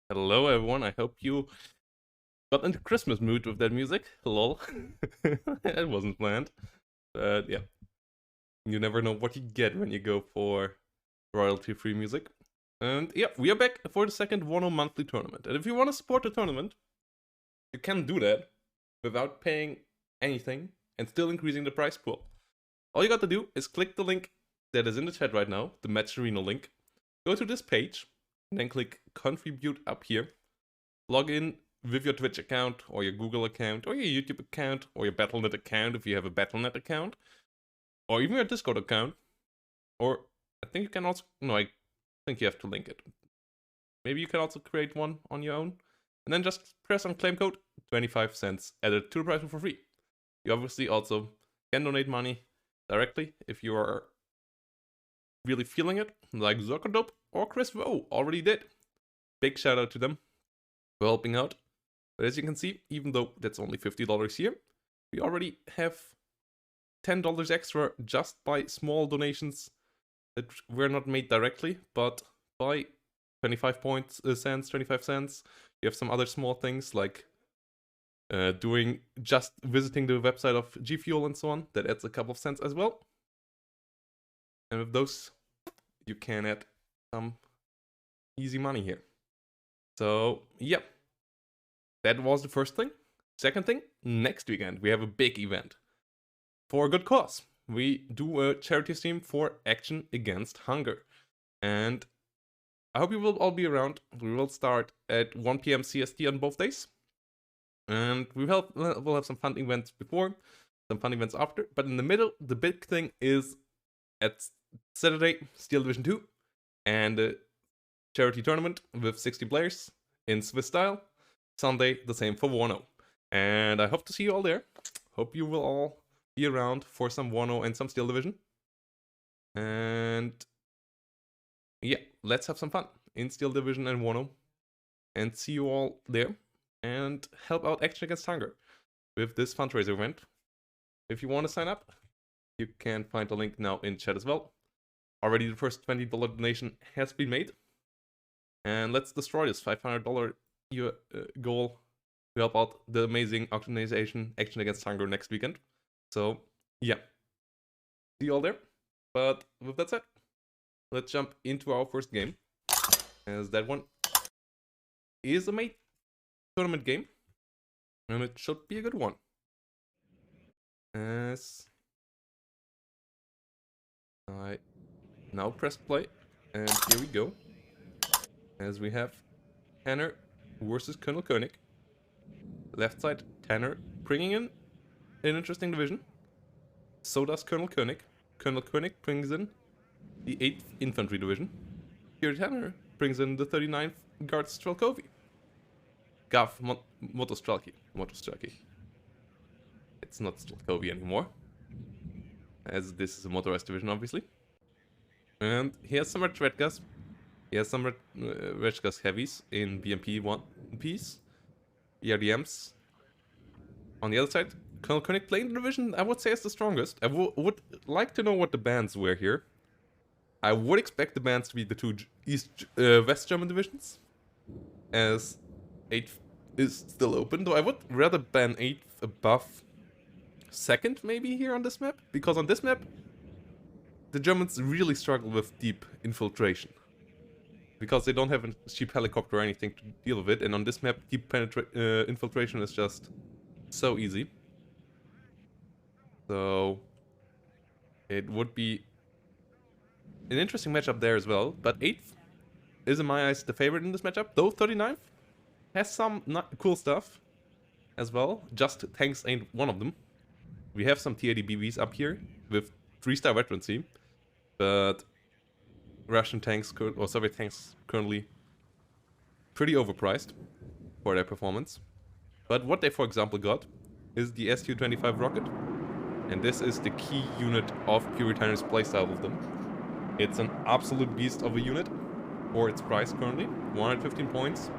Hello everyone, I hope you got into Christmas mood with that music. Lol. It wasn't planned. But yeah, you never know what you get when you go for royalty-free music. And yeah, we are back for the second Warno monthly tournament. And if you want to support the tournament, you can do that without paying anything and still increasing the prize pool. All you got to do is click the link that is in the chat right now, the Matcherino link. Go to this page, and then click contribute up here. Log in with your Twitch account, or your Google account, or your YouTube account, or your Battle.net account if you have a Battle.net account, or even your Discord account. Or I think you can also, no, I think you have to link it. Maybe you can also create one on your own, and then just press on claim code, 25 cents added to the price for free. You obviously also can donate money directly if you are really feeling it, like Zuckerdope or Chris Vo already did. Big shout out to them for helping out. But as you can see, even though that's only $50 here, we already have $10 extra just by small donations that were not made directly, but by 25 cents, 25 cents. You have some other small things like just visiting the website of G Fuel and so on. That adds a couple of cents as well. And with those, you can add some easy money here. So, yeah. That was the first thing. Second thing, next weekend we have a big event for a good cause. We do a charity stream for Action Against Hunger. And I hope you will all be around. We will start at 1 PM CST on both days. And we'll have some fun events before, some fun events after. But in the middle, the big thing is at Saturday, Steel Division 2. And a charity tournament with 60 players in Swiss style. Sunday, the same for Warno. And I hope to see you all there. Hope you will all be around for some Warno and some Steel Division. And yeah, let's have some fun in Steel Division and Warno. And see you all there. And help out Action Against Hunger with this fundraiser event. If you want to sign up, you can find the link now in chat as well. Already the first $20 donation has been made. And let's destroy this $500 goal to help out the amazing organization Action Against Hunger next weekend. So, yeah. See you all there. But with that said, let's jump into our first game. As that one is a main tournament game. And it should be a good one. As I now press play. And here we go. As we have Tanner versus Colonel Koenig. Left side, Tanner bringing in an interesting division. So does Colonel Koenig. Colonel Koenig brings in the 8th Infantry Division. Here Tanner brings in the 39th Guards Strelkovy. Gav Motostrelki. It's not Strelkovy anymore, as this is a motorized division, obviously. And he has some red Redgas. He has some Redgas heavies in BMP 1 piece. ERDMs. On the other side, Colonel Koenig playing the division, I would say, is the strongest. I would like to know what the bands were here. I would expect the bands to be the two West German divisions, as 8th is still open, though I would rather ban 8th above 2nd maybe here on this map, because on this map, the Germans really struggle with deep infiltration. Because they don't have a cheap helicopter or anything to deal with it, and on this map, deep infiltration is just so easy. So it would be an interesting matchup there as well, but 8th is in my eyes the favorite in this matchup, though 39th has some cool stuff as well. Just tanks ain't one of them. We have some TAD BVs up here with 3-star veterancy, but Russian tanks or Soviet tanks currently pretty overpriced for their performance. But what they, for example, got is the Su-25 rocket, and this is the key unit of Puritaner's playstyle with them. It's an absolute beast of a unit for its price currently, 115 points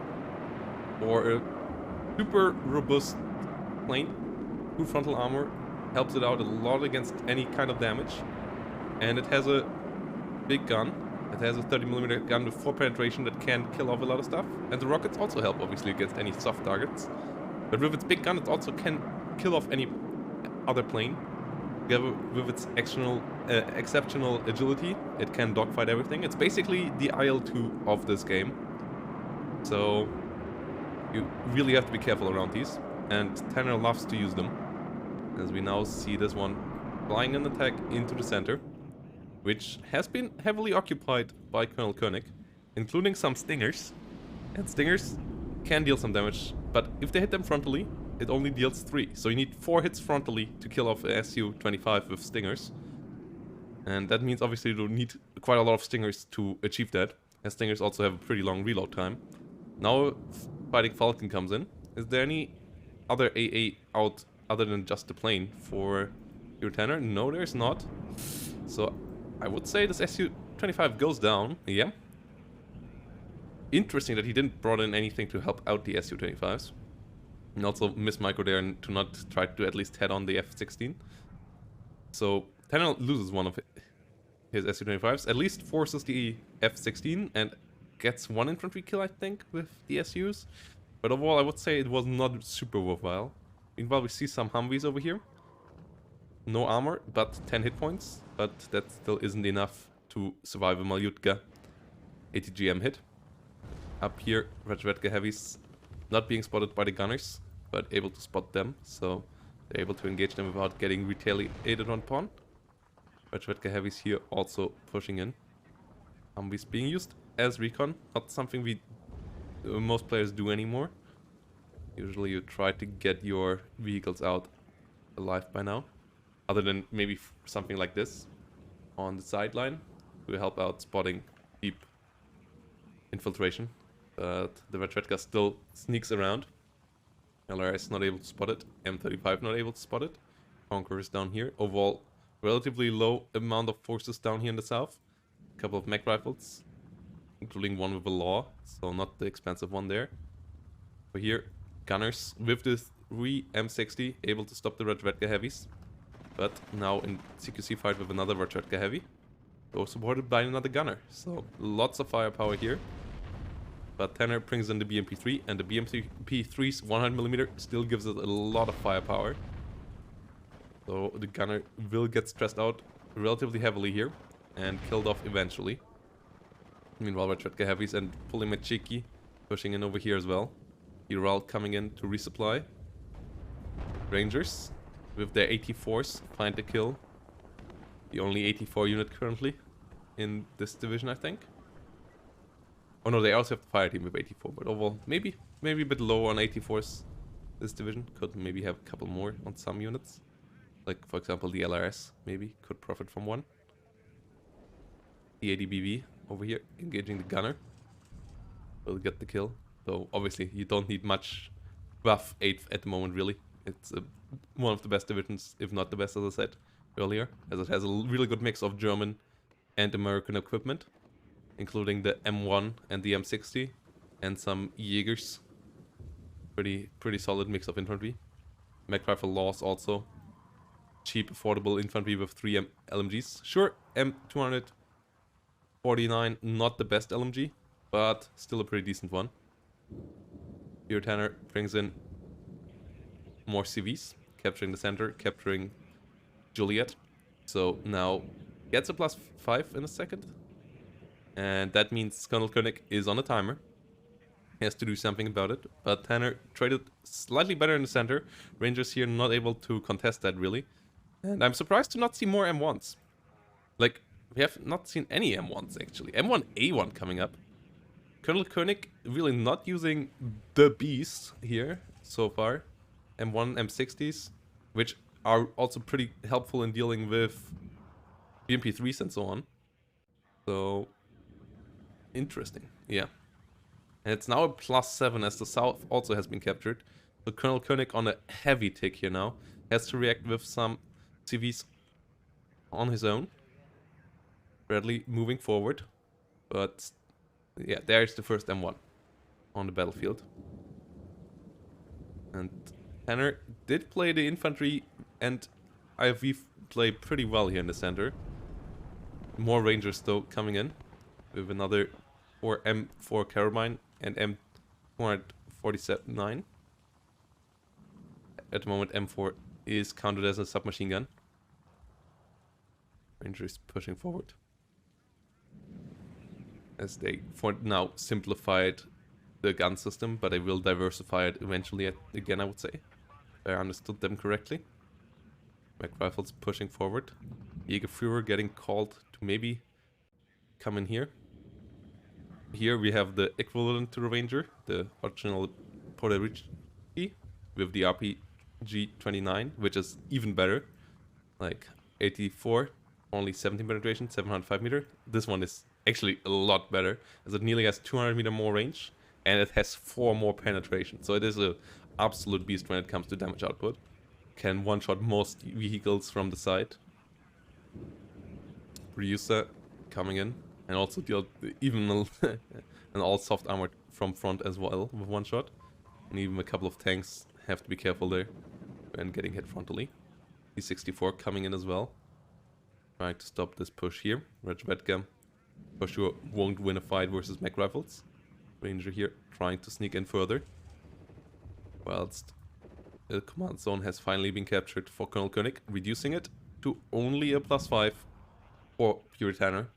for a super robust plane. 2 frontal armor helps it out a lot against any kind of damage, and it has a big gun It has a 30mm gun with 4 penetration that can kill off a lot of stuff. And the rockets also help, obviously, against any soft targets. But with its big gun, it also can kill off any other plane. Together with its exceptional agility, it can dogfight everything. It's basically the IL-2 of this game. So you really have to be careful around these. And Tanner loves to use them. As we now see this one flying an attack into the center, which has been heavily occupied by Colonel Koenig, including some stingers. And stingers can deal some damage, but if they hit them frontally, it only deals 3. So you need 4 hits frontally to kill off a Su-25 with stingers. And that means obviously you need quite a lot of stingers to achieve that, as stingers also have a pretty long reload time. Now Fighting Falcon comes in. Is there any other AA out other than just the plane for your Tanner? No, there's not. So I would say this Su-25 goes down. Yeah. Interesting that he didn't brought in anything to help out the Su-25s. And also miss micro there and to not try to at least head on the F-16. So Tanner loses one of his Su-25s, at least forces the F-16 and gets 1 infantry kill, I think, with the SUs. But overall, I would say it was not super worthwhile. Meanwhile, we see some Humvees over here. No armor, but 10 hit points. But that still isn't enough to survive a Malyutka ATGM hit. Up here, Rezvedka heavies not being spotted by the gunners, but able to spot them. So they're able to engage them without getting retaliated upon. Rezvedka heavies here also pushing in. Humvees being used as recon, not something most players do anymore. Usually you try to get your vehicles out alive by now. Other than maybe something like this on the sideline to help out spotting deep infiltration. But the Rezvedka still sneaks around. LRS not able to spot it. M35 not able to spot it. Conqueror is down here. Overall, relatively low amount of forces down here in the south. A couple of mech rifles, including one with a law, so not the expensive one there. Over here, gunners with the 3 M60 able to stop the Rezvedka heavies. But now in CQC fight with another Rezvedka heavy, though supported by another gunner. So lots of firepower here. But Tanner brings in the BMP-3, and the BMP-3's 100mm still gives it a lot of firepower. So the gunner will get stressed out relatively heavily here and killed off eventually. Meanwhile, Rezvedka heavies and Pulimechiki pushing in over here as well. Ural coming in to resupply. Rangers with their 84s find the kill. The only 84 unit currently in this division, I think. Oh no, they also have the fire team with 84, but overall maybe a bit low on 84s this division. Could maybe have a couple more on some units. Like for example the LRS maybe could profit from one. The ADBV over here engaging the gunner. Will get the kill. Though obviously you don't need much buff 8th at the moment really. It's one of the best divisions, if not the best, as I said earlier, as it has a really good mix of German and American equipment, including the M1 and the M60 and some Jaegers. Pretty solid mix of infantry. Mech rifle laws also. Cheap, affordable infantry with 3 LMGs. Sure, M249 not the best LMG, but still a pretty decent one. Here Tanner brings in more CVs, capturing the center, capturing Juliet. So now gets a +5 in a second. And that means Colonel Koenig is on a timer. He has to do something about it. But Tanner traded slightly better in the center. Rangers here not able to contest that really. And I'm surprised to not see more M1s. Like, we have not seen any M1s actually. M1A1 coming up. Colonel Koenig really not using the beast here so far. M1, M60s, which are also pretty helpful in dealing with BMP-3s and so on. So, interesting, yeah. And it's now a +7 as the south also has been captured. So Colonel Koenig on a heavy tick here now. Has to react with some CVs on his own. Bradley moving forward. But yeah, there's the first M1 on the battlefield. And Tanner did play the infantry and IV play pretty well here in the center. More Rangers though coming in. with another 4 M4 Carabine and M449. At the moment, M4 is counted as a submachine gun. Ranger is pushing forward. As they, for now, simplified the gun system, but they will diversify it eventually again, I would say. If I understood them correctly. Mac rifles pushing forward. Jägerführer getting called to maybe come in here. Here we have the equivalent to the Ranger, the original Poderichki with the RPG-29, which is even better. Like 84, only 17 penetration, 705 meter. This one is actually a lot better, as it nearly has 200 meter more range, and it has 4 more penetration. So it is an absolute beast when it comes to damage output. Can one-shot most vehicles from the side. Producer coming in, and also deal even an all soft armored from front as well with one shot. And even a couple of tanks have to be careful there when getting hit frontally. T-64 coming in as well. Trying to stop this push here. Rajvetka for sure won't win a fight versus mech rifles. Ranger here trying to sneak in further. Whilst the command zone has finally been captured for Colonel Koenig, reducing it to only a +5 for Puritaner.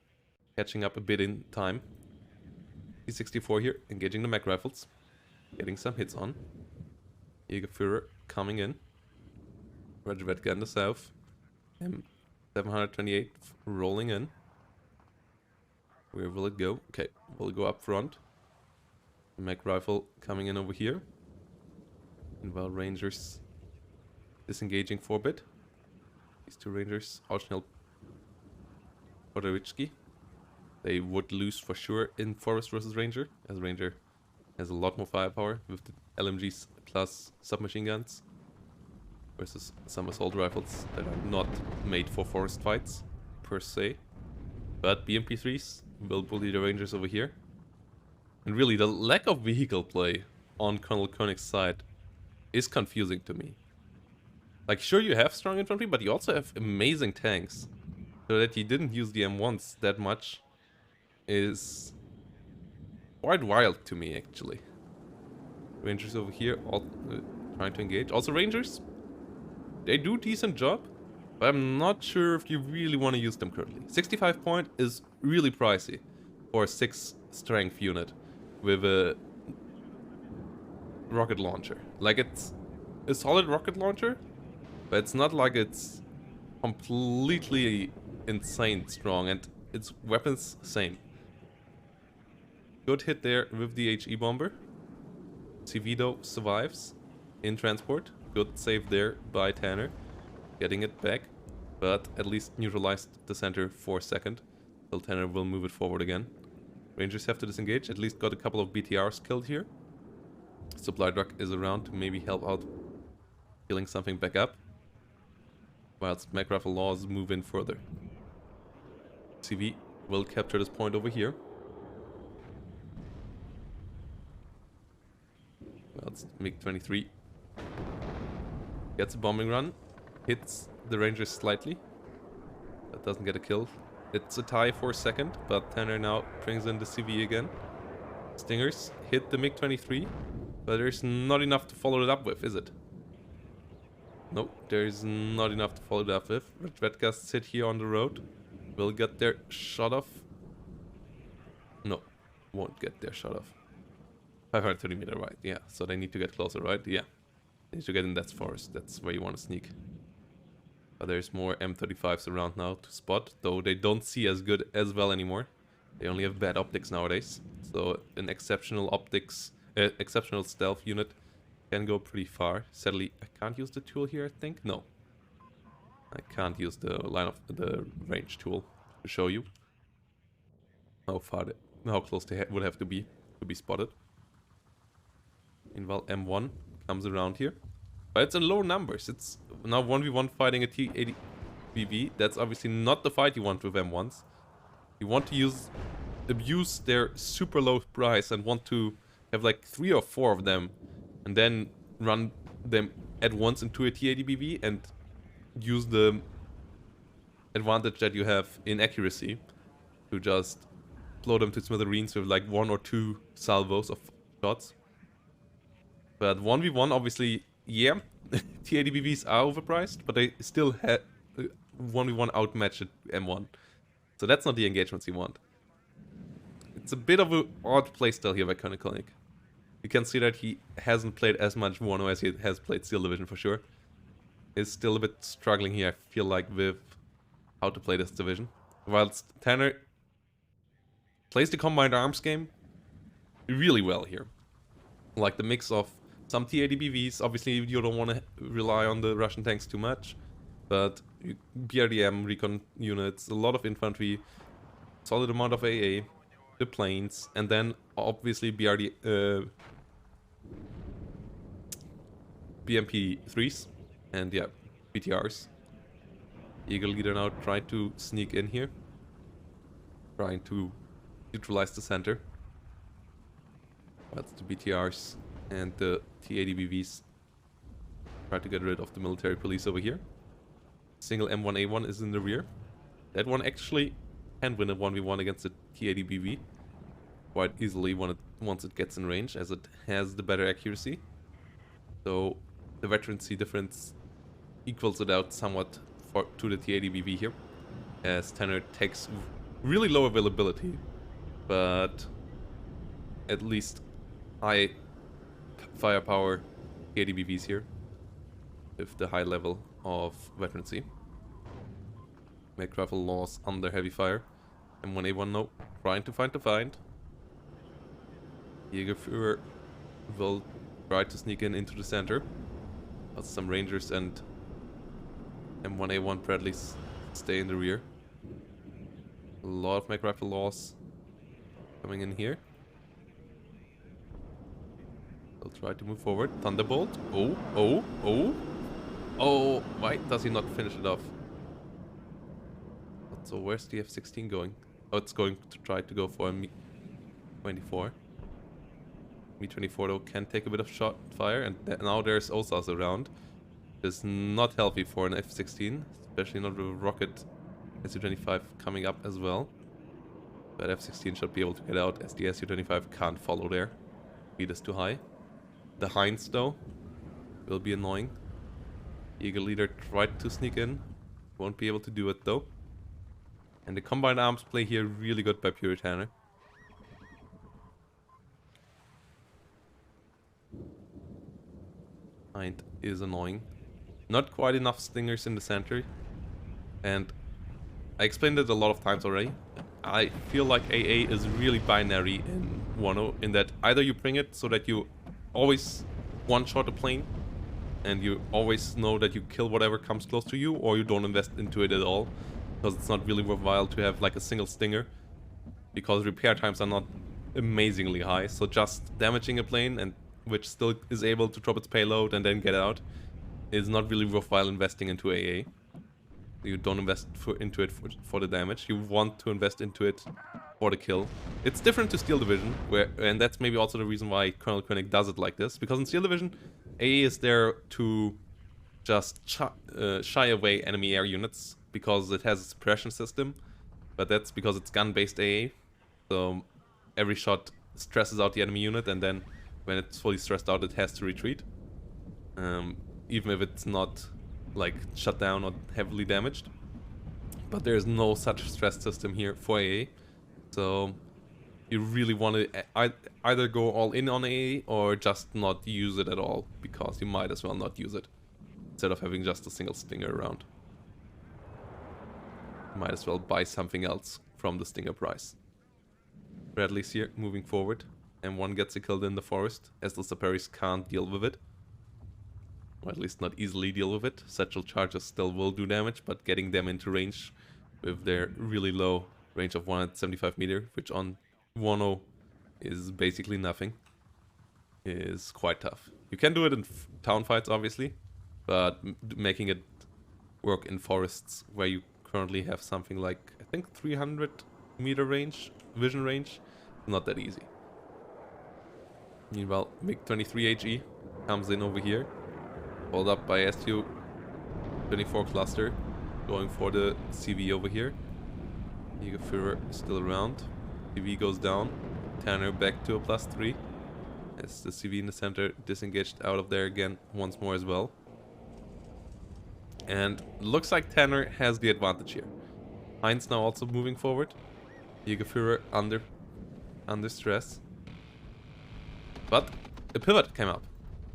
Catching up a bit in time. T-64 here, engaging the mech rifles. Getting some hits on. Jägerführer coming in. Rajvetka in the south. M728 rolling in. Where will it go? Okay, will it go up front? The mech rifle coming in over here. And while Rangers disengaging for a bit. These two Rangers, Arsenal Poderichki. They would lose for sure in Forest versus Ranger, as Ranger has a lot more firepower with the LMGs plus submachine guns versus some assault rifles that are not made for forest fights per se. But BMP3s will bully the Rangers over here. And really, the lack of vehicle play on Colonel Koenig's side is confusing to me. Like, sure, you have strong infantry, but you also have amazing tanks. So that you didn't use the M1s that much is quite wild to me, actually. Rangers over here, all trying to engage. Also, Rangers, they do a decent job, but I'm not sure if you really want to use them currently. 65 point is really pricey for a 6 strength unit with a rocket launcher. Like, it's a solid rocket launcher, but it's not like it's completely insane strong, and its weapons same. Good hit there with the HE bomber. Civido survives in transport. Good save there by Tanner, getting it back, but at least neutralized the center for a second. Till Tanner will move it forward again. Rangers have to disengage. At least got a couple of BTRs killed here. Supply truck is around to maybe help out healing something back up, whilst mech rifle laws move in further. CV will capture this point over here. Whilst MiG-23 gets a bombing run, hits the Rangers slightly, but doesn't get a kill. It's a tie for a second, but Tanner now brings in the CV again. Stingers hit the MiG-23, but there's not enough to follow it up with, is it? Nope, there's not enough to follow it up with. Rajvetkas sit here on the road. Will get their shot off. No, won't get their shot off. 530 meter, right? Yeah, so they need to get closer, right? Yeah, they need to get in that forest. That's where you want to sneak. But there's more M35s around now to spot, though they don't see as good as well anymore. They only have bad optics nowadays. So an exceptional stealth unit can go pretty far. Sadly, I can't use the tool here, I think. No, I can't use the the range tool to show you how close they would have to be spotted. Meanwhile, M1 comes around here, but it's in low numbers. It's now 1v1 fighting a T-80 BV. That's obviously not the fight you want with M1s. You want to abuse their super low price and want to have like 3 or 4 of them, and then run them at once into a T-80 BV and use the advantage that you have in accuracy to just blow them to smithereens with like 1 or 2 salvos of shots. But 1v1, obviously, yeah, T80BVs are overpriced, but they still have 1v1 outmatched M1. So that's not the engagements you want. It's a bit of an odd playstyle here by Koenig. You can see that he hasn't played as much Warno as he has played Steel Division for sure. He's still a bit struggling here, I feel like, with how to play this division. Whilst Tanner plays the combined arms game really well here. Like the mix of some T80BVs, obviously you don't want to rely on the Russian tanks too much, but BRDM, recon units, a lot of infantry, solid amount of AA, the planes, and then obviously BMP3s, and yeah, BTRs. Eagle Leader now trying to sneak in here, trying to neutralize the center. That's the BTRs and the T80BVs. Try to get rid of the military police over here. Single M1A1 is in the rear. That one actually can win a 1v1 against the T80BV quite easily once it gets in range, as it has the better accuracy. So the veterancy difference equals it out somewhat to the T80BV here, as Tanner takes really low availability, but at least high firepower T80BVs here with the high level of veterancy. Make rifle loss under heavy fire. M1A1 no, trying to find the find. Jägerführer will try to sneak into the center. But some Rangers and M1A1 Bradleys stay in the rear. A lot of make rifle loss coming in here. They'll try to move forward. Thunderbolt. Oh, why does he not finish it off? So where's the F-16 going? Oh, it's going to try to go for a Mi-24. Mi-24 though can take a bit of shot fire, and now there's OSAS around. It's not healthy for an F-16, especially not with a rocket Su-25 coming up as well. But F-16 should be able to get out, as the Su-25 can't follow there. Speed is too high. The Heinz though will be annoying. Eagle Leader tried to sneak in, won't be able to do it though. And the combined arms play here really good by Puritaner. Hind is annoying. Not quite enough stingers in the center. And I explained it a lot of times already. I feel like AA is really binary in Warno, in that either you bring it so that you always one-shot a plane and you always know that you kill whatever comes close to you, or you don't invest into it at all, because it's not really worthwhile to have like a single stinger, because repair times are not amazingly high. So just damaging a plane, and which still is able to drop its payload and then get out, is not really worthwhile investing into AA. You don't invest into it for the damage. You want to invest into it for the kill. It's different to Steel Division, and that's maybe also the reason why Colonel Koenig does it like this, because in Steel Division, AA is there to just shy away enemy air units, because it has a suppression system, but that's because it's gun-based AA. So every shot stresses out the enemy unit, and then when it's fully stressed out, it has to retreat. Even if it's not like shut down or heavily damaged. But there's no such stress system here for AA. So you really want to either go all in on AA or just not use it at all, because you might as well not use it instead of having just a single stinger around. You might as well buy something else from the stinger price. Bradley's here moving forward, and one gets killed in the forest, as the Saparis can't deal with it. Or at least not easily deal with it. Satchel charges still will do damage, but getting them into range with their really low range of 175 meter, which on Warno is basically nothing, is quite tough. You can do it in town fights, obviously, but making it work in forests where you currently have something like, I think, 300 meter range, vision range, not that easy. Meanwhile, MiG-23HE comes in over here, followed up by Su-24 cluster, going for the CV over here. Jägerführer is still around. CV goes down. Tanner back to a +3. As the CV in the center disengaged out of there again once more as well. And looks like Tanner has the advantage here. Heinz now also moving forward. Jägerführer under stress. But a pivot came up.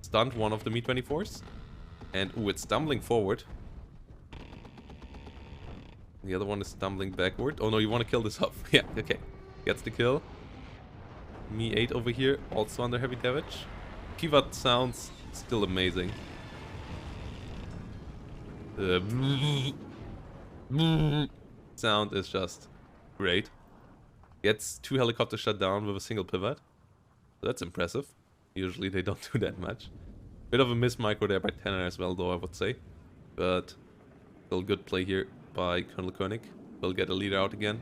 Stunned one of the Mi-24s. And ooh, it's stumbling forward. The other one is stumbling backward. Oh no, you want to kill this off. Yeah, okay. Gets the kill. Mi-8 over here, also under heavy damage. Pivot sounds still amazing. The sound is just great. Gets 2 helicopters shut down with a single pivot. That's impressive. Usually they don't do that much. Bit of a miss micro there by Tanner as well, though, I would say. But still good play here by Colonel Koenig. We'll get a leader out again.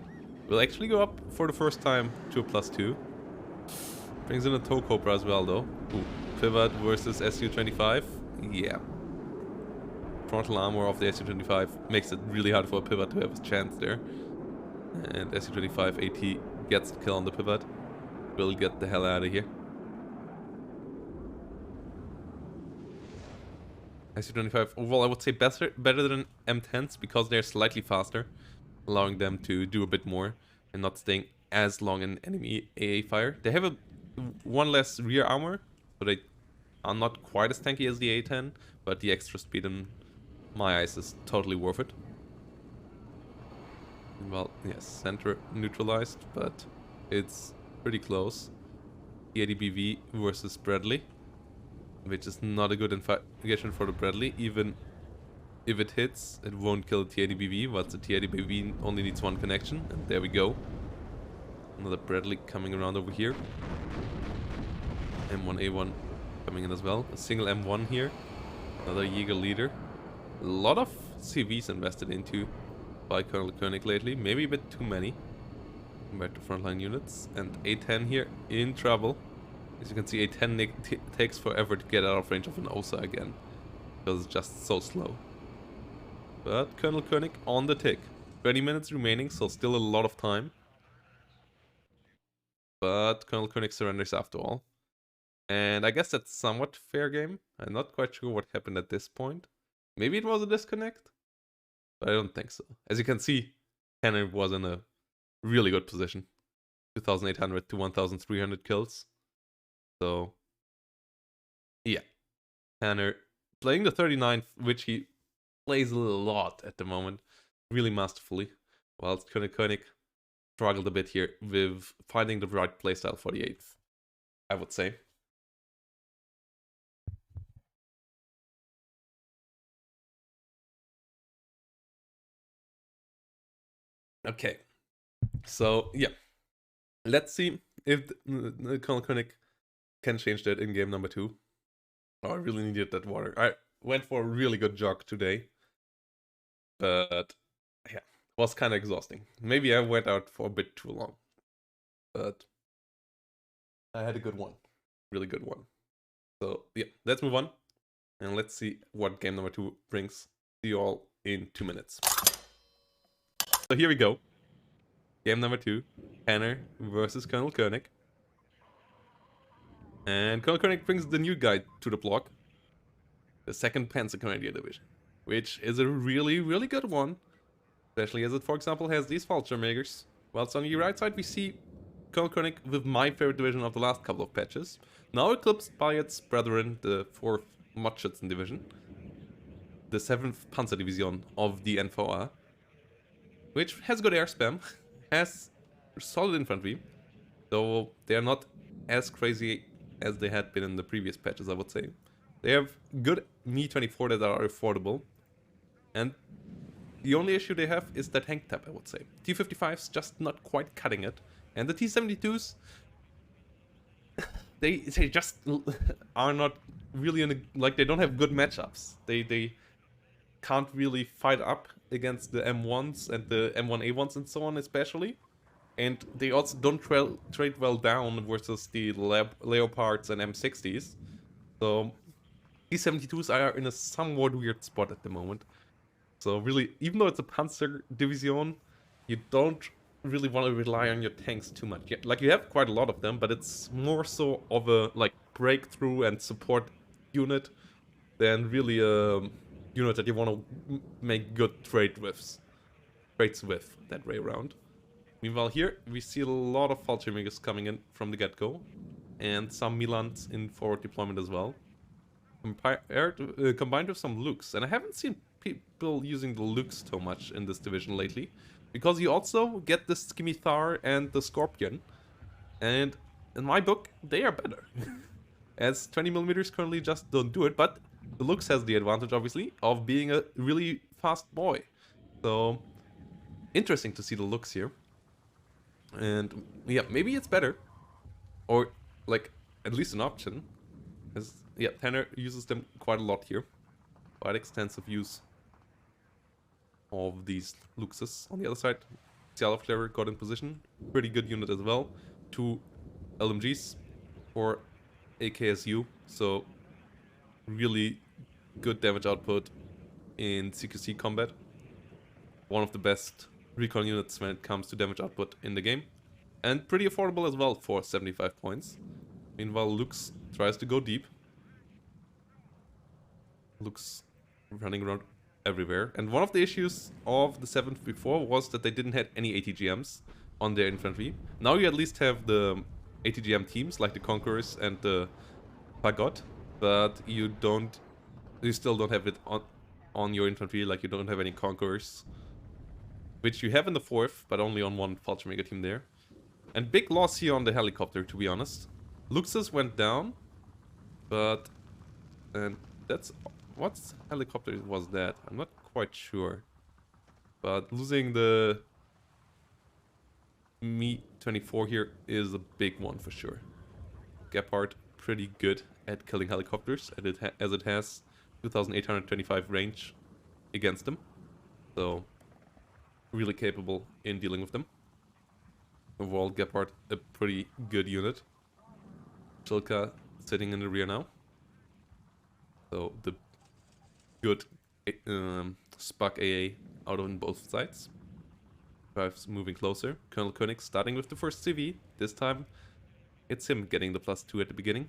We'll actually go up for the first time to a +2. Brings in a tow cobra as well, though. Ooh, pivot versus Su-25. Yeah. Frontal armor of the Su-25 makes it really hard for a pivot to have a chance there. And Su-25 AT gets the kill on the pivot. We'll get the hell out of here. Su-25 overall, I would say better than M10s because they're slightly faster, allowing them to do a bit more and not staying as long in enemy AA fire. They have one less rear armor, so they are not quite as tanky as the A10, but the extra speed in my eyes is totally worth it. Well, yes, center neutralized, but it's pretty close. T-80BV versus Bradley, which is not a good investigation for the Bradley. Even if it hits, it won't kill the T-80BV, but the T-80BV only needs one connection, and there we go. Another Bradley coming around over here. M1A1 coming in as well. A single M1 here. Another Jäger leader. A lot of CVs invested into by Colonel Koenig lately. Maybe a bit too many compared to frontline units. And A10 here in trouble. As you can see, A10 takes forever to get out of range of an OSA again, because it's just so slow. But Colonel Koenig on the tick. 20 minutes remaining, so still a lot of time. But Colonel Koenig surrenders after all. And I guess that's somewhat fair game. I'm not quite sure what happened at this point. Maybe it was a disconnect, but I don't think so. As you can see, Tanner was in a really good position. 2,800 to 1,300 kills. So, yeah. Tanner playing the 39th, which he plays a lot at the moment, really masterfully. Whilst Koenig struggled a bit here with finding the right playstyle for the 8th, I would say. Okay, so yeah, let's see if Colonel Koenig can change that in game number 2. Oh, I really needed that water. I went for a really good jog today, but yeah, it was kind of exhausting. Maybe I went out for a bit too long, but I had a good one, really good one. So yeah, let's move on and let's see what game number 2 brings. See you all in 2 minutes. So here we go. Game number 2, Tanner versus Colonel Koenig. And Colonel Koenig brings the new guy to the block. The 2nd Panzer Grenadier Division. Which is a really, really good one. Especially as it, for example, has these Fallschirmjägers. Whilst on the right side we see Colonel Koenig with my favorite division of the last couple of patches. Now eclipsed by its brethren, the 4th Matcherino Division. The 7th Panzer Division of the NVA. Which has good air spam. Has solid infantry, though they are not as crazy as they had been in the previous patches, I would say. They have good Mi-24 that are affordable, and the only issue they have is the tank tap, I would say. T-55's just not quite cutting it, and the T-72s, they just are not really in a, like, they don't have good matchups. They can't really fight up against the M1s and the M1A1s and so on, especially. And they also don't trade well down versus the Leopards and M60s. So T-72s are in a somewhat weird spot at the moment. So really, even though it's a Panzer Division, you don't really want to rely on your tanks too much. Yeah, like, you have quite a lot of them, but it's more so of a, like, breakthrough and support unit than really a unit that you want to make good trades with that way around. Meanwhile, here we see a lot of Fallschirmjägers coming in from the get-go, and some Milans in forward deployment as well. Combined with some Lukes, and I haven't seen people using the Lukes so much in this division lately, because you also get the Scimitar and the Scorpion, and in my book, they are better. As 20mm currently just don't do it, but the Lux has the advantage, obviously, of being a really fast boy. So, interesting to see the Lux here. And, yeah, maybe it's better. Or, like, at least an option. As, yeah, Tanner uses them quite a lot here. Quite extensive use of these Luxes. On the other side, Flare got in position. Pretty good unit as well. 2 LMGs for AKSU. So, really good damage output in CQC combat. One of the best recon units when it comes to damage output in the game. And pretty affordable as well for 75 points. Meanwhile, Lux tries to go deep. Lux running around everywhere. And one of the issues of the 7th before was that they didn't have any ATGMs on their infantry. Now you at least have the ATGM teams like the Conquerors and the Fagot, but you still don't have it on your infantry, like you don't have any Conquerors. Which you have in the 4th, but only on one Fallschirmjäger team there. And big loss here on the helicopter, to be honest. Luxus went down, but... And that's... What helicopter was that? I'm not quite sure. But losing the Mi-24 here is a big one for sure. Gepard pretty good at killing helicopters, as it has 2,825 range against them. So, really capable in dealing with them. Overall, Gepard, a pretty good unit. Chilka sitting in the rear now. So, the good Spuck AA out on both sides. Drives moving closer. Colonel Koenig starting with the first CV. This time, it's him getting the +2 at the beginning.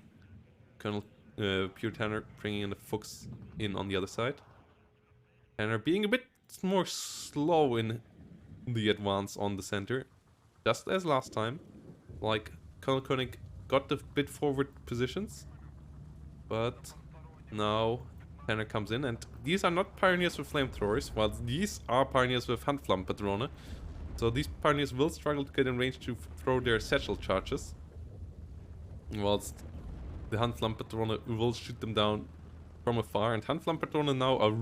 Colonel Pure Tanner bringing in the Fuchs in on the other side. Tanner being a bit more slow in the advance on the center. Just as last time. Like, Colonel Koenig got the bit forward positions. But now Tanner comes in, and these are not pioneers with flamethrowers, while these are pioneers with Handflammenpatrone. So these pioneers will struggle to get in range to throw their satchel charges. Whilst the Handflammenpatrone will shoot them down from afar, and Handflammenpatrone now are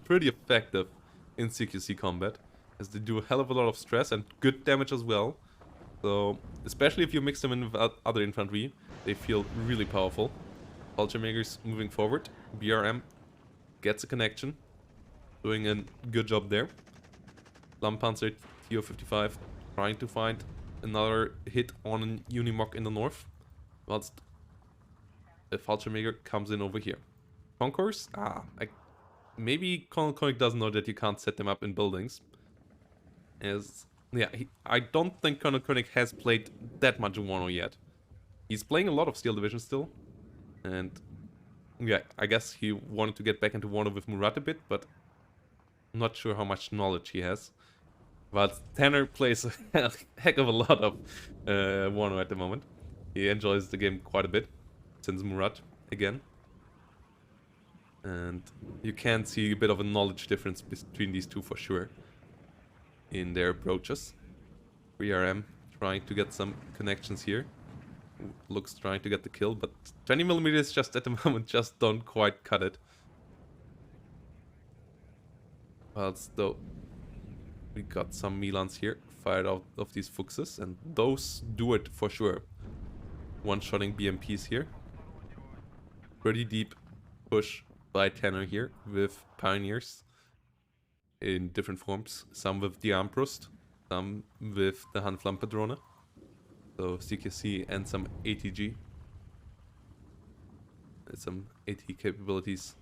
pretty effective in CQC combat, as they do a hell of a lot of stress and good damage as well. So, especially if you mix them in with other infantry, they feel really powerful. Fallschirmjägers moving forward. BRM gets a connection, doing a good job there. Lampanzer TO-55 trying to find another hit on an Unimog in the north, whilst a Fallschirmjäger comes in over here. Concourse? Maybe Colonel Koenig doesn't know that you can't set them up in buildings. I don't think Colonel Koenig has played that much Warno yet. He's playing a lot of Steel Division still, and yeah, I guess he wanted to get back into Warno with Murat a bit, but I'm not sure how much knowledge he has. But Tanner plays a heck of a lot of Warno at the moment. He enjoys the game quite a bit, since Murat, again. And you can see a bit of a knowledge difference between these two for sure in their approaches. 3RM trying to get some connections here. Looks trying to get the kill, but 20mm just at the moment just don't quite cut it. Whilst though we got some Milans here fired out of these Fuchses, and those do it for sure. One-shotting BMPs here. Pretty deep push by Tanner here with Pioneers in different forms. Some with the Armbrust, some with the Handflammenpatrone. So CQC and some ATG. And some AT capabilities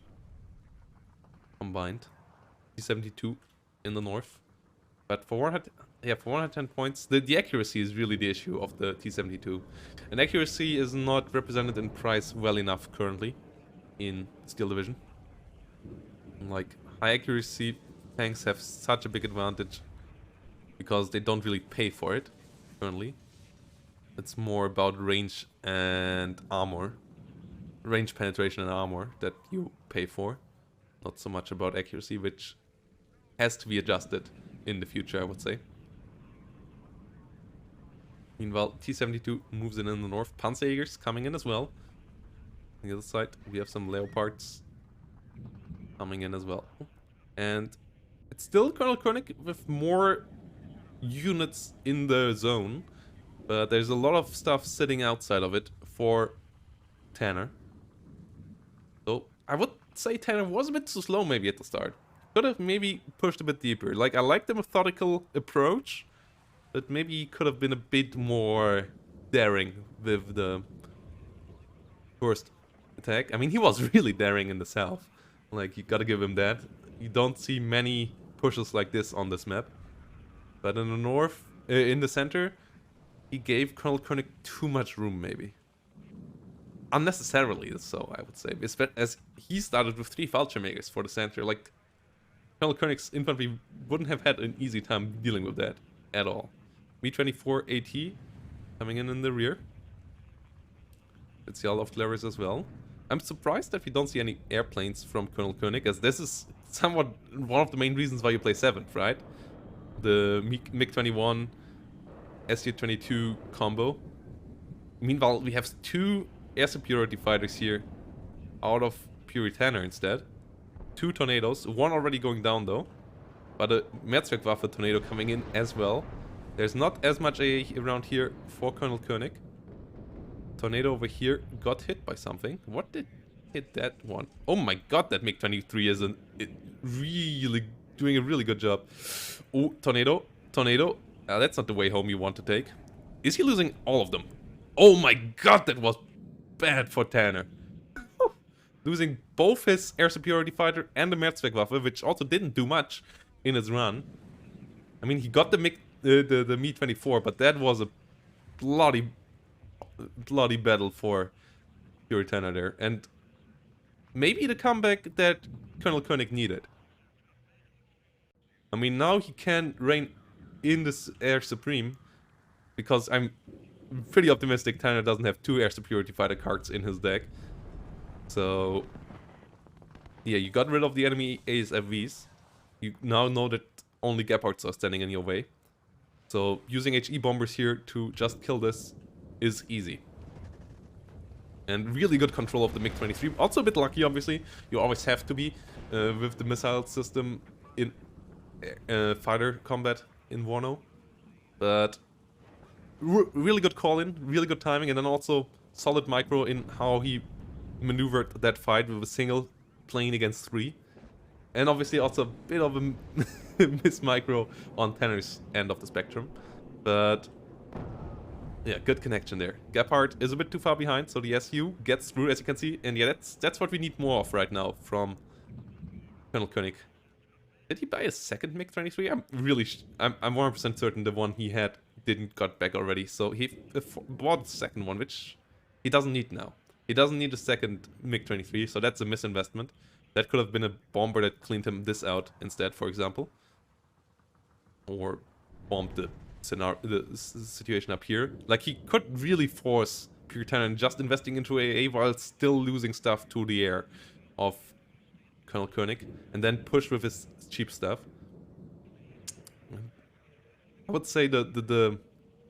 combined. T-72 in the north. But for 100, yeah, for 110 points, the accuracy is really the issue of the T-72. And accuracy is not represented in price well enough currently in Steel Division. Like, high accuracy tanks have such a big advantage because they don't really pay for it currently. It's more about range and armor. Range penetration and armor that you pay for. Not so much about accuracy, which has to be adjusted in the future, I would say. Meanwhile, T-72 moves in the north. Panzerjägers coming in as well. On the other side, we have some Leopards coming in as well. And it's still Colonel Koenig with more units in the zone. But there's a lot of stuff sitting outside of it for Tanner. So I would say Tanner was a bit too slow maybe at the start. Could have maybe pushed a bit deeper. Like, I like the methodical approach, but maybe he could have been a bit more daring with the first attack. I mean, he was really daring in the south. Like, you gotta give him that. You don't see many pushes like this on this map. But in the north, in the center, he gave Colonel Koenig too much room, maybe. Unnecessarily so, I would say. As he started with 3 Fallschirmjägers for the center. Like, Colonel Koenig's infantry wouldn't have had an easy time dealing with that at all. Mi-24 AT coming in the rear. Let's see all of Glaris as well. I'm surprised that we don't see any airplanes from Colonel Koenig, as this is somewhat one of the main reasons why you play 7th, right? The MiG-21 Su-22 combo. Meanwhile, we have 2 air superiority fighters here out of Puritana instead. 2 tornadoes, 1 already going down though. But a Mehrzweckwaffe tornado coming in as well. There's not as much AA around here for Colonel Koenig. Tornado over here got hit by something. What did hit that one? Oh my god, that MiG-23 is really doing a really good job. Oh, tornado, tornado. That's not the way home you want to take. Is he losing all of them? Oh my god, that was bad for Tanner. Losing both his air superiority fighter and the Mehrzweckwaffe, which also didn't do much in his run. I mean, he got the Mi-24, but that was a bloody battle for Puritana there. And maybe the comeback that Colonel Koenig needed. I mean, now he can reign in this Air Supreme, because I'm pretty optimistic Tanner doesn't have 2 air superiority fighter cards in his deck. So, yeah, you got rid of the enemy ASFVs. You now know that only Gepards are standing in your way. So, using HE bombers here to just kill this is easy. And really good control of the MiG-23. Also a bit lucky, obviously. You always have to be with the missile system in fighter combat in Warno. But really good call-in, really good timing, and then also solid micro in how he maneuvered that fight with a single plane against 3. And obviously also a bit of a miss micro on Tanner's end of the spectrum. But yeah, good connection there. Gepard is a bit too far behind, so the SU gets through, as you can see. And yeah, that's what we need more of right now from Colonel Koenig. Did he buy a second MiG-23? I'm 100% certain the one he had didn't got back already. So he bought the second one, which he doesn't need now. He doesn't need a second MiG-23, so that's a misinvestment. That could have been a bomber that cleaned him this out instead, for example. Or bombed the situation up here. Like, he could really force Puritana just investing into AA while still losing stuff to the air of Colonel Koenig, and then push with his cheap stuff. I would say the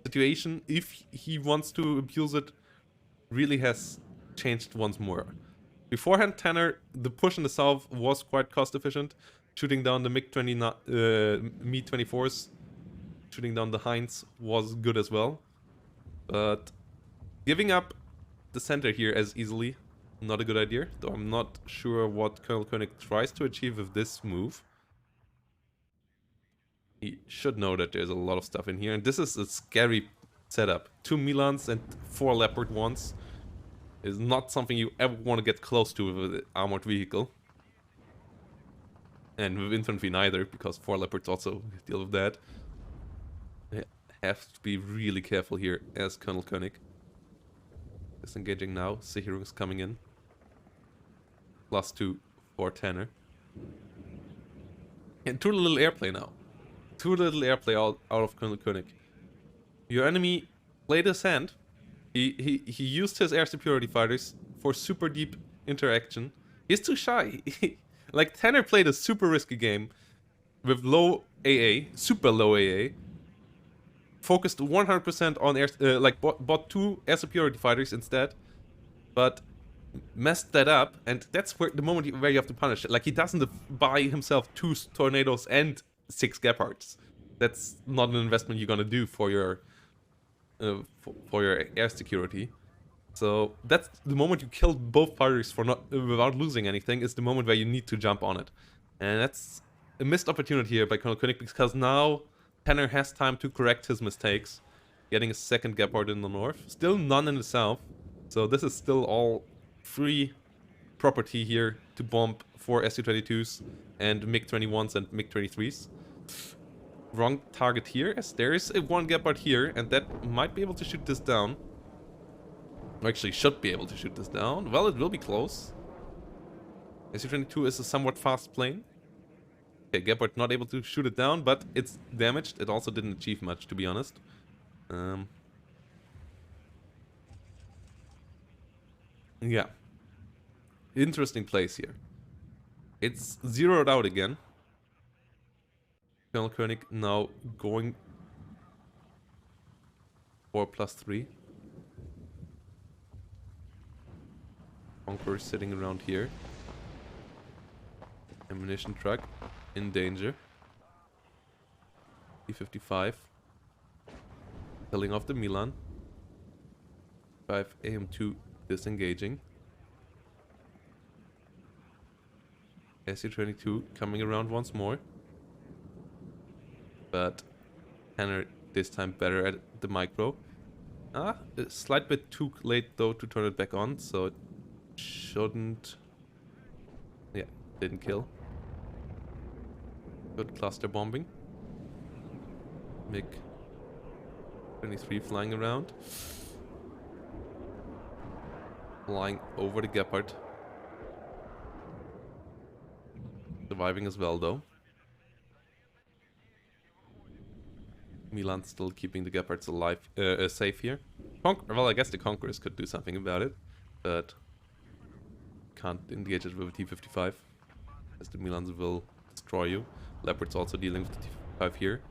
situation, if he wants to abuse it, really has changed once more. Beforehand, Tanner, the push in the south was quite cost efficient, shooting down the Mi-24s, shooting down the Heinz was good as well. But giving up the center here as easily, not a good idea, though I'm not sure what Colonel Koenig tries to achieve with this move. He should know that there's a lot of stuff in here, and this is a scary setup. 2 Milans and 4 Leopard 1s is not something you ever want to get close to with an armored vehicle. And with infantry neither, because 4 leopards also deal with that. You have to be really careful here as Colonel Koenig. Disengaging now, Sihiru is coming in. +2 for Tanner. And too little airplay now. Too little airplay out of Colonel Koenig. Your enemy played his hand. He used his air superiority fighters for super deep interaction. He's too shy. Like, Tanner played a super risky game with low AA, super low AA. Focused 100% on air, bought 2 air superiority fighters instead, but messed that up, and that's where the moment where you have to punish it. Like, he doesn't buy himself 2 tornadoes and 6 Gepards. That's not an investment you're gonna do for your air security. So that's the moment you kill both fighters for not without losing anything. Is the moment where you need to jump on it, and that's a missed opportunity here by Colonel Koenig, because now Tanner has time to correct his mistakes, getting a second Gepard in the north, still none in the south. So this is still all free property here to bomb 4 Su-22s and MiG-21s and MiG-23s. Wrong target here, as there is a 1 Gepard here, and that might be able to shoot this down. Or actually should be able to shoot this down. Well, it will be close. Su-22 is a somewhat fast plane. Okay, Gepard not able to shoot it down, but it's damaged. It also didn't achieve much, to be honest. Yeah. Interesting place here. It's zeroed out again. Colonel Koenig now going for +3. Conqueror sitting around here. Ammunition truck in danger. T-55 killing off the Milan. 5 AM2 disengaging. Su-22 coming around once more. But Tanner this time better at the micro. A slight bit too late though to turn it back on, so it shouldn't... Yeah, didn't kill. Good cluster bombing. MiG-23 flying around. Flying over the Gepard. Surviving as well though. Milan still keeping the Gepards alive, safe here. Well, I guess the Conquerors could do something about it, but can't engage it with a T-55, as the Milans will destroy you. Leopard's also dealing with the T-55 here.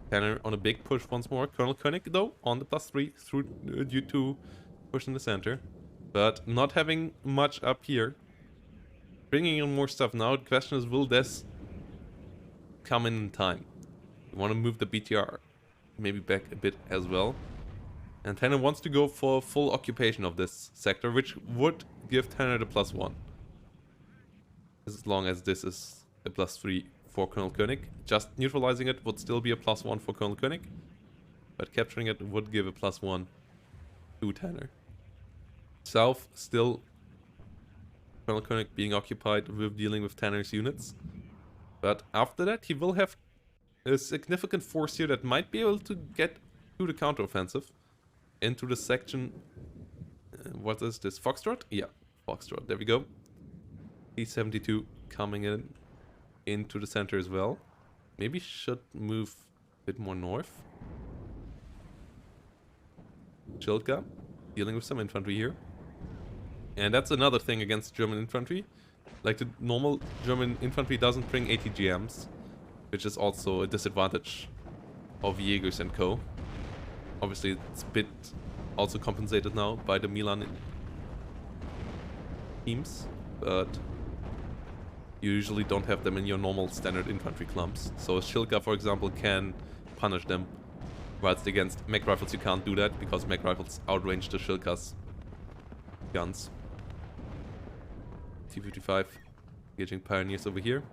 Tanner on a big push once more. Colonel Koenig, though, on the +3 through due to push in the center, but not having much up here. Bringing in more stuff now. The question is, will this come in time? You want to move the BTR maybe back a bit as well. And Tanner wants to go for full occupation of this sector, which would give Tanner the +1. As long as this is a +3 for Colonel Koenig. Just neutralizing it would still be a +1 for Colonel Koenig. But capturing it would give a +1 to Tanner. South still Colonel Koenig being occupied with dealing with Tanner's units. But after that he will have a significant force here that might be able to get to the counteroffensive. Into the section... what is this? Foxtrot? Yeah, Foxtrot. There we go. T-72 coming in into the center as well. Maybe should move a bit more north. Schildka dealing with some infantry here. And that's another thing against German infantry. Like, the normal German infantry doesn't bring ATGMs, which is also a disadvantage of Jägers and co. Obviously, it's a bit also compensated now by the Milan teams, but you usually don't have them in your normal standard infantry clumps. So Schildka, for example, can punish them, whilst against mech rifles you can't do that, because mech rifles outrange the Schildka's guns. T-55 engaging pioneers over here,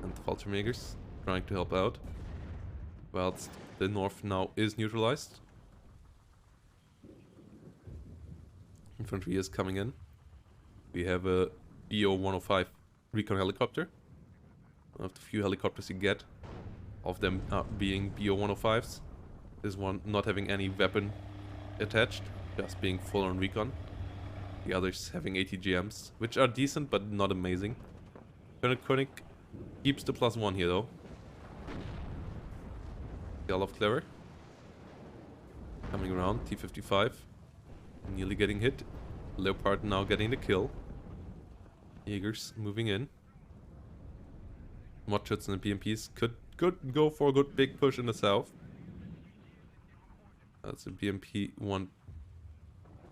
and the Fallschirmjägers trying to help out, whilst the north now is neutralized. Infantry is coming in. We have a BO-105 recon helicopter. of the few helicopters you get. Of them being BO-105s. This one not having any weapon attached, just being full on recon. The others having ATGMs, which are decent but not amazing. Koenig keeps the +1 here though. Of Clever. Coming around, T-55. Nearly getting hit. Leopard now getting the kill. Jaegers moving in. Matcherino and BMPs could go for a good big push in the south. That's a BMP 1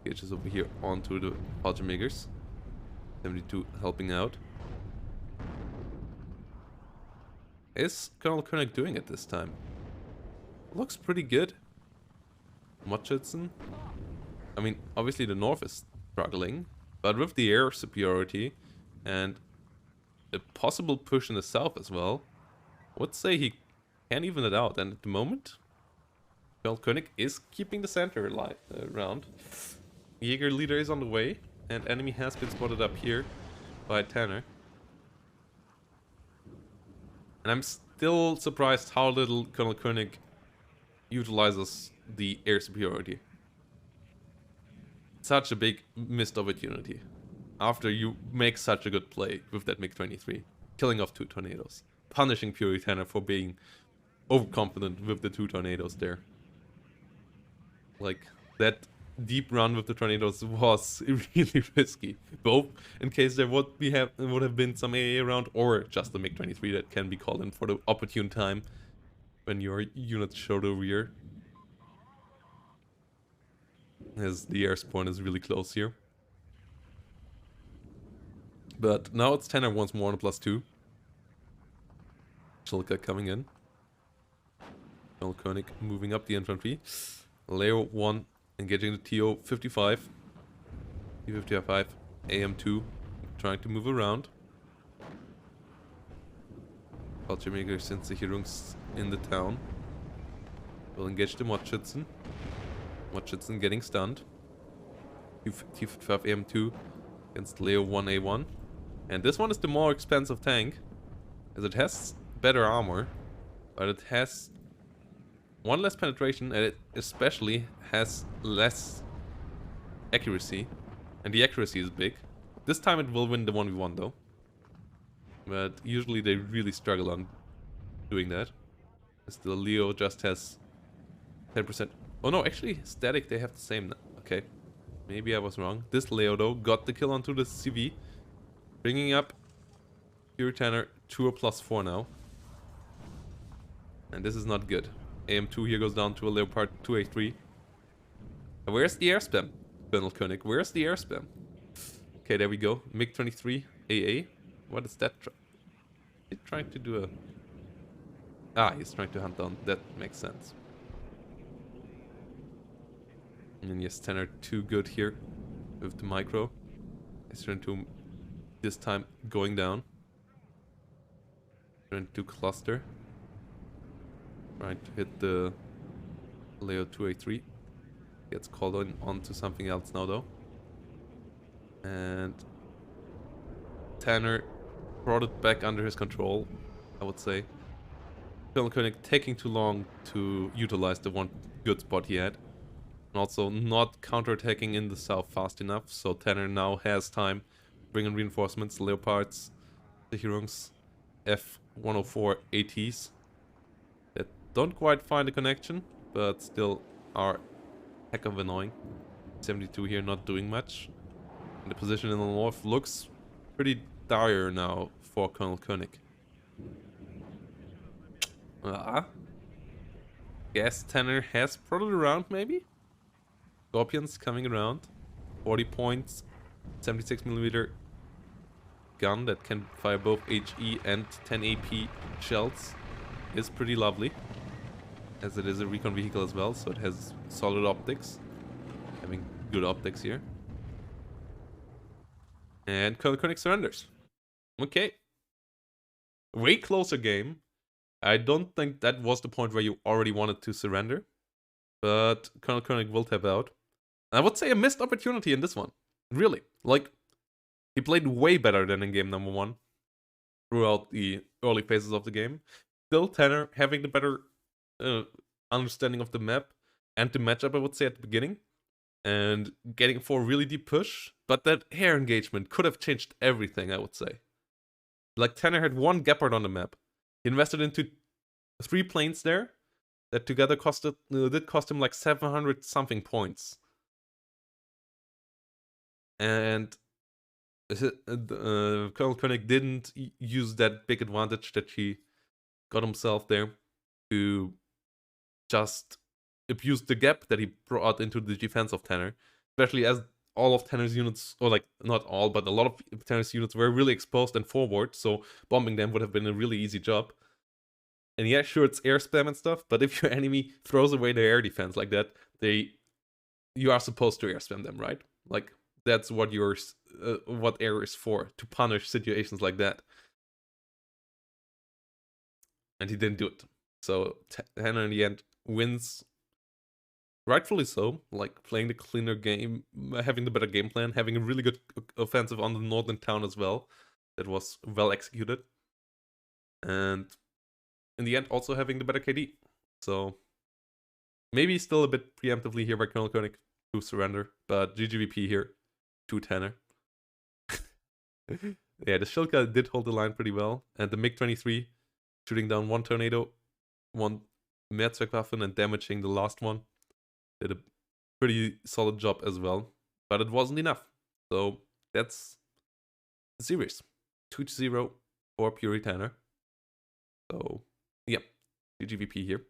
gauges over here onto the Jaegers. 72 helping out. Is Colonel Koenig doing it this time? Looks pretty good. Matcherino. I mean, obviously the north is struggling, but with the air superiority and a possible push in the south as well, I would say he can even it out. And at the moment, well, Koenig is keeping the center around. Jaeger leader is on the way, and enemy has been spotted up here by Tanner. And I'm still surprised how little Colonel Koenig utilizes the air superiority. Such a big missed opportunity. After you make such a good play with that MiG-23, killing off 2 tornadoes, punishing Fury Tanner for being overconfident with the 2 tornadoes there. Like, that deep run with the tornadoes was really risky. Both in case there would have been some AA around, or just the MiG-23 that can be called in for the opportune time when your units show the rear. As the air spawn is really close here. But now it's Tanner once more on a +2. Shilka coming in. Colonel Koenig moving up the infantry. Leo 1 engaging the TO-55. T-55, AM2 trying to move around. Fallschirmjäger since the Sicherungs in the town. Will engage the Matcherino. Matcherino getting stunned. T-55 AM2 against Leo 1A1. And this one is the more expensive tank, as it has better armor, but it has one less penetration, and it especially has less accuracy. And the accuracy is big. This time it will win the 1v1 though. But usually they really struggle on doing that. Still, Leo just has 10%. Oh no, actually, static, they have the same. Okay, maybe I was wrong. This Leo though got the kill onto the CV. Bringing up Fury Tanner to a +4 now. And this is not good. AM2 here goes down to a Leopard 2A3. Where's the air spam, Colonel Koenig? Where's the air spam? Okay, there we go. MiG-23 AA. What is that? He's trying to do a... Ah, he's trying to hunt down. That makes sense. And then yes, Tanner too good here with the micro. He's trying to... This time going down. Trying to cluster. Trying to hit the Leo 2A3. Gets called on onto something else now though. And Tanner brought it back under his control, I would say. Colonel Koenig taking too long to utilize the one good spot he had. And also not counterattacking in the south fast enough, so Tanner now has time. Bringing reinforcements, Leopards, Sicherungs, F-104 ATs. That don't quite find a connection, but still are heck of annoying. 72 here not doing much. And the position in the north looks pretty dire now for Colonel Koenig. Guess Tanner has prodded around maybe? Scorpions coming around. 40 points. 76mm gun that can fire both HE and 10 AP shells is pretty lovely, as it is a recon vehicle as well, so it has solid optics, having good optics here. And Colonel Koenig surrenders. Okay, way closer game. I don't think that was the point where you already wanted to surrender, but Colonel Koenig will tap out. I would say a missed opportunity in this one. Really, like, he played way better than in game number 1 throughout the early phases of the game. Still, Tanner having the better understanding of the map and the matchup, I would say, at the beginning, and getting for a really deep push. But that hair engagement could have changed everything, I would say. Like, Tanner had one Gepard on the map. He invested into 3 planes there that together did cost him like 700 something points. And Colonel Koenig didn't use that big advantage that he got himself there to just abuse the gap that he brought into the defense of Tanner, especially as all of Tanner's units, or like not all, but a lot of Tanner's units were really exposed and forward, so bombing them would have been a really easy job. And yeah, sure, it's air spam and stuff, but if your enemy throws away their air defense like that, you are supposed to air spam them, right? Like, that's what what air is for, to punish situations like that. And he didn't do it. So Tanner in the end wins, rightfully so, like playing the cleaner game, having the better game plan, having a really good offensive on the northern town as well, that was well executed. And in the end also having the better KD. So maybe still a bit preemptively here by Colonel Koenig to surrender, but GGVP here to Tanner. Yeah, the Shilka did hold the line pretty well, and the MiG-23 shooting down one tornado, one Mehrzweckwaffen, and damaging the last one. Did a pretty solid job as well, but it wasn't enough. So that's the series. 2-0 for Puri Tanner. So yeah, GGVP here.